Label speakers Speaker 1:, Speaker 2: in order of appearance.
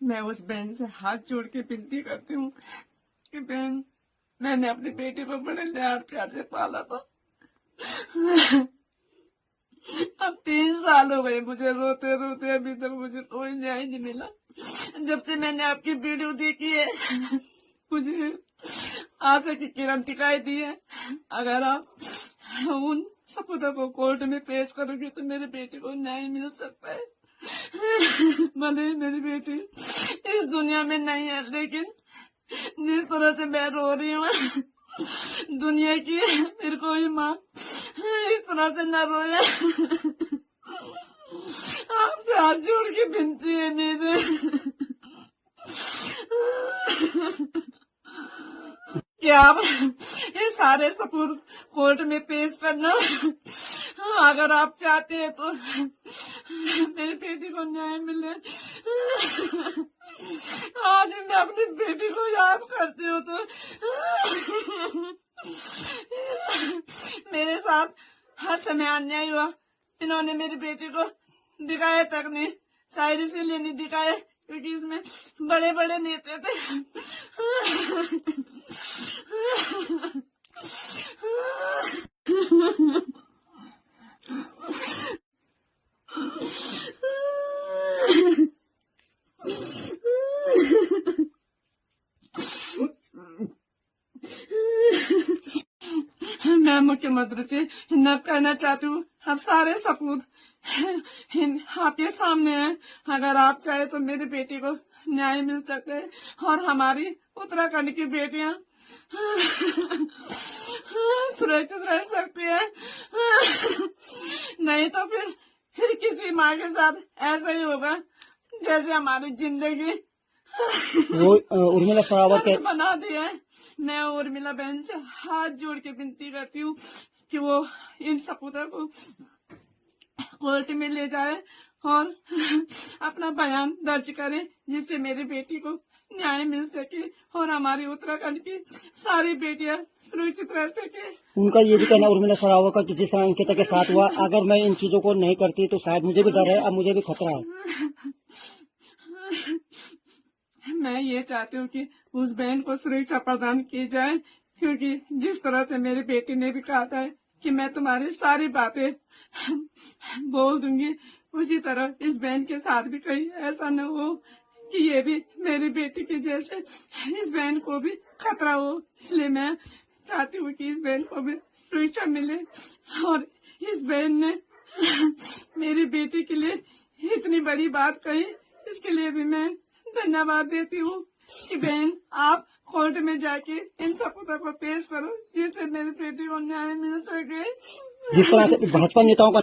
Speaker 1: मैं उस बहन से हाथ जोड़ के विनती करती हूँ कि बहन, मैंने अपनी बेटी को बड़े लाड प्यार से पाला था। अब 3 साल हो गए मुझे रोते रोते, अभी तक मुझे कोई न्याय नहीं मिला। जब से मैंने आपकी वीडियो देखी है मुझे आशा की किरण दिखाई दी है। अगर आप उन सपूतों को कोर्ट में पेश करोगे तो मेरी बेटी को न्याय मिल सकता है। भले मेरी बेटी इस दुनिया में नहीं है, लेकिन जिस तरह से मैं रो रही हूँ दुनिया की मेरी कोई माँ इस तरह से न रोए। आपसे हाथ जोड़ के विनती है मेरे कि आप ये सारे सबूत कोर्ट में पेश करना। अगर आप चाहते हैं तो मेरी बेटी को न्याय मिले। आज मैं अपनी बेटी को याद करती हूँ तो मेरे साथ हर समय अन्याय हुआ। इन्होंने मेरी बेटी को दिखाया तक नहीं, शायद इसीलिए नहीं दिखाया क्योंकि इसमें बड़े बड़े नेता थे। मैं मुख्यमंत्री से हिन्नत कहना चाहती हूँ, अब सारे सबूत आपके सामने है। अगर आप चाहे तो मेरी बेटी को न्याय मिल सकता है और हमारी उत्तराखंड की बेटियां सुरक्षित रह सकती है। नहीं तो फिर किसी माँ के साथ ऐसा ही होगा जैसे हमारी जिंदगी
Speaker 2: वो उर्मिला सरावत के
Speaker 1: बना दिया है। मैं उर्मिला बहन से हाथ जोड़ के विनती करती हूँ कि वो इन सपूतों को कोर्ट में ले जाए और अपना बयान दर्ज करे, जिससे मेरी बेटी को न्याय मिल सके और हमारी उत्तराखंड की सारी बेटियां सुरक्षित रह सके।
Speaker 2: उनका ये भी कहना उर्मिला सरावत का कि जिस तरह अंकिता के साथ हुआ, अगर मैं इन चीजों को नहीं करती तो शायद मुझे भी डर है, अब मुझे भी खतरा है।
Speaker 1: मैं ये चाहती हूँ कि उस बहन को सुरक्षा प्रदान की जाए, क्योंकि जिस तरह से मेरी बेटी ने भी कहा था कि मैं तुम्हारी सारी बातें बोल दूंगी, उसी तरह इस बहन के साथ भी कहीं ऐसा न हो कि ये भी मेरी बेटी की जैसे इस बहन को भी खतरा हो। इसलिए मैं चाहती हूँ कि इस बहन को भी सुरक्षा मिले और इस बहन ने मेरी बेटी के लिए इतनी बड़ी बात कही, इसके लिए भी मैं धन्यवाद देती हूँ कि बहन आप कोर्ट में जाके इन सबूतों को पेश करो, जिससे मेरी बेटी को न्याय मिल सके।
Speaker 2: जिस तरह से भाजपा नेताओं का